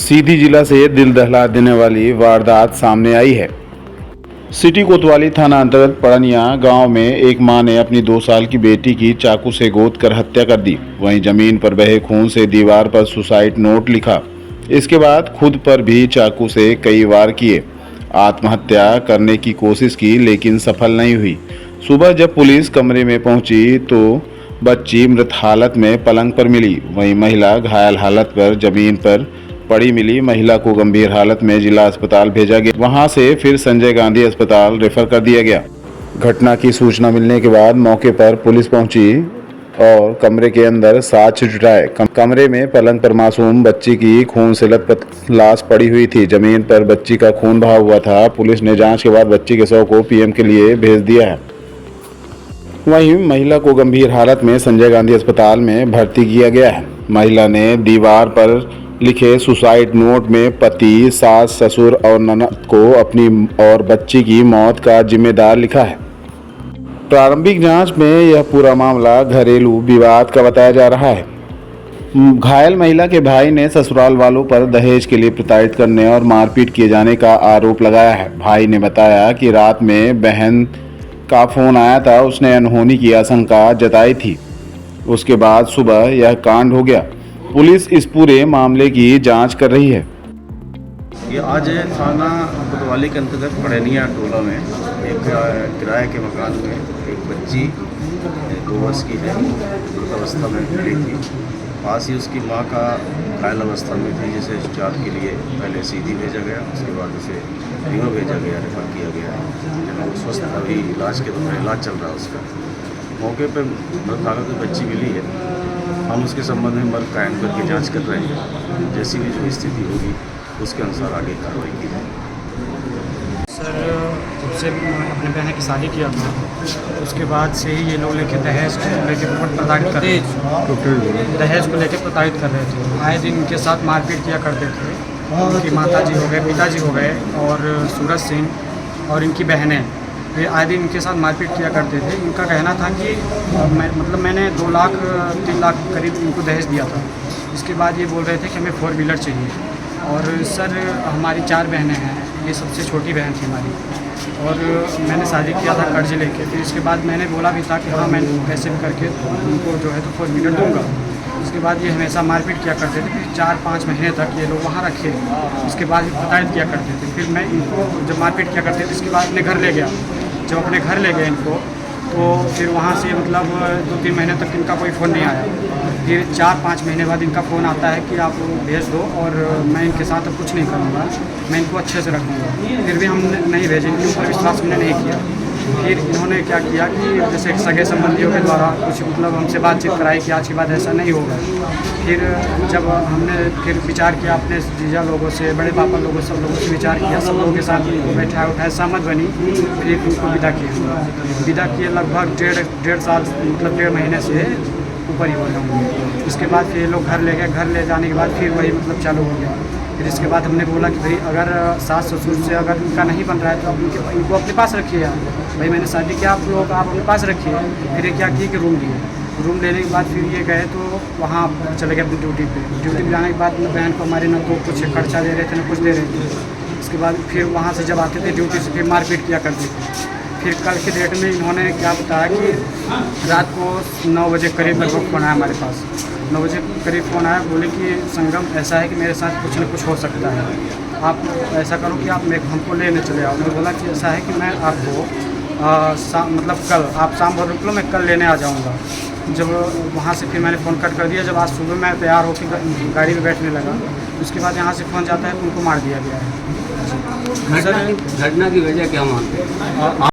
सीधी जिला से दिल दहला देने वाली वारदात सामने आई है। सिटी कोतवाली थाना अंतर्गत पड़निया गांव में एक मां ने अपनी 2 साल की बेटी की चाकू से गोद कर हत्या कर दी। वहीं जमीन पर बहे खून से दीवार पर सुसाइड नोट लिखा। इसके बाद खुद पर भी चाकू से कई वार किए। आत्महत्या करने की कोशिश की लेकिन सफल नहीं हुई। सुबह जब पुलिस कमरे में पहुंची तो बच्ची मृत हालत में पलंग पर मिली। वहीं महिला घायल हालत पर जमीन पर पड़ी मिली। महिला को गंभीर हालत में जिला अस्पताल भेजा गया। वहां से फिर संजय गांधी अस्पताल रेफर कर दिया गया। घटना की सूचना मिलने के बाद मौके पर पुलिस पहुंची और कमरे के अंदर साक्ष्य जुटाए। कमरे में पलंग पर मासूम बच्ची की खून से लथपथ लाश पड़ी हुई थी। जमीन पर बच्ची का खून बहा हुआ था। पुलिस ने जांच के बाद बच्ची के शव को पीएम के लिए भेज दिया है। वहीं महिला को गंभीर हालत में संजय गांधी अस्पताल में भर्ती किया गया है। महिला ने दीवार पर लिखे सुसाइड नोट में पति, सास, ससुर और ननद को अपनी और बच्ची की मौत का जिम्मेदार लिखा है। प्रारंभिक जांच में यह पूरा मामला घरेलू विवाद का बताया जा रहा है। घायल महिला के भाई ने ससुराल वालों पर दहेज के लिए प्रताड़ित करने और मारपीट किए जाने का आरोप लगाया है। भाई ने बताया कि रात में बहन का फोन आया था, उसने अनहोनी की आशंका जताई थी। उसके बाद सुबह यह कांड हो गया। पुलिस इस पूरे मामले की जांच कर रही है। ये आज थाना कोतवाली के अंतर्गत पड़निया टोला में एक किराए के मकान में एक बच्ची 2 वर्ष की है, मृत अवस्था में मिली थी। पास ही उसकी मां का घायल अवस्था में थी, जिसे उपचार के लिए पहले सीधी भेजा गया, उसके बाद उसे रीवा भेजा गया, रेफर किया गया। लेकिन स्वस्थ अभी इलाज के दौरान इलाज चल रहा है उसका। मौके पर मृत हालत में बच्ची मिली है। हम उसके संबंध में मर्ग कायम करके जांच कर रहे हैं। जैसी भी जो स्थिति होगी उसके अनुसार आगे कार्रवाई की जाएगी। सर, जब से अपने बहन की शादी किया था उसके बाद से ही ये लोग लेके दहेज को लेके प्रताड़ित कर रहे थे। दहेज को लेके प्रताड़ित कर रहे थे। आए दिन इनके साथ मारपीट किया करते थे। उनकी माताजी हो गए, पिताजी हो गए और सूरज सिंह और इनकी बहनें, ये आए दिन इनके साथ मारपीट किया करते थे। इनका कहना था कि मैंने 2 लाख 3 लाख करीब इनको दहेज दिया था। इसके बाद ये बोल रहे थे कि हमें 4 व्हीलर चाहिए। और सर, हमारी 4 बहनें हैं, ये सबसे छोटी बहन थी हमारी। और मैंने शादी किया था कर्ज लेके। फिर इसके बाद मैंने बोला भी था कि हाँ, मैं कैसे भी करके उनको जो है तो 4 व्हीलर दूँगा। उसके बाद ये हमेशा मारपीट किया करते थे। फिर 4-5 महीने तक ये लोग वहाँ रखे। उसके बाद ये प्रताड़ित किया करते थे। फिर मैं इनको जब मारपीट किया करते थे इसके बाद अपने घर ले गया। जब अपने घर ले गए इनको तो फिर वहाँ से मतलब 2-3 महीने तक इनका कोई फ़ोन नहीं आया। फिर 4-5 महीने बाद इनका फ़ोन आता है कि आप भेज दो और मैं इनके साथ अब कुछ नहीं करूँगा, मैं इनको अच्छे से रखूँगा। फिर भी हमने नहीं भेजे, इनके ऊपर विश्वास हमने नहीं किया। फिर इन्होंने क्या किया कि जैसे सगे संबंधियों के द्वारा कुछ मतलब हमसे बातचीत कराई कि आज के बाद ऐसा नहीं होगा। फिर जब हमने फिर विचार किया अपने जीजा लोगों से, बड़े पापा लोगों, सब लोगों से विचार किया, सब लोगों के साथ बैठाए उठाए सहमत बनी। फिर उनको विदा किए लगभग 1.5 साल मतलब 1.5 महीने से ऊपर ही हो गए। इसके बाद फिर ये लोग घर ले गए। घर ले जाने के बाद फिर वही मतलब चालू हो गया। फिर इसके बाद हमने बोला कि भाई अगर सास ससुर से अगर उनका नहीं बन रहा है तो आप इनको अपने पास रखिए। भाई मैंने शादी किया, आप लोग आप अपने पास रखिए। फिर ये क्या किए कि रूम लिए। रूम लेने के बाद फिर ये गए तो वहाँ चले गए अपनी ड्यूटी पे जाने के बाद बहन को हमारे न तो कुछ खर्चा दे रहे थे न कुछ दे रहे थे। इसके बाद फिर वहाँ से जब आते थे ड्यूटी से फिर मारपीट किया करते थे। फिर कल की डेट में इन्होंने क्या बताया कि रात को 9 बजे करीब लगभग फ़ोन आया हमारे पास। 9 बजे करीब फ़ोन आया, बोले कि संगम ऐसा है कि मेरे साथ कुछ न कुछ हो सकता है, आप ऐसा करो कि आप हमको लेने चले आओ। मैंने बोला कि ऐसा है कि मैं आपको मतलब कल आप शाम भर रुक लो, मैं कल लेने आ जाऊँगा। जब वहाँ से फिर मैंने फ़ोन कट कर दिया। जब आज सुबह मैं तैयार होकर गाड़ी में बैठने लगा, उसके बाद यहाँ से फ़ोन जाता है तो उनको मार दिया गया है। घटना की वजह क्या मानते हैं?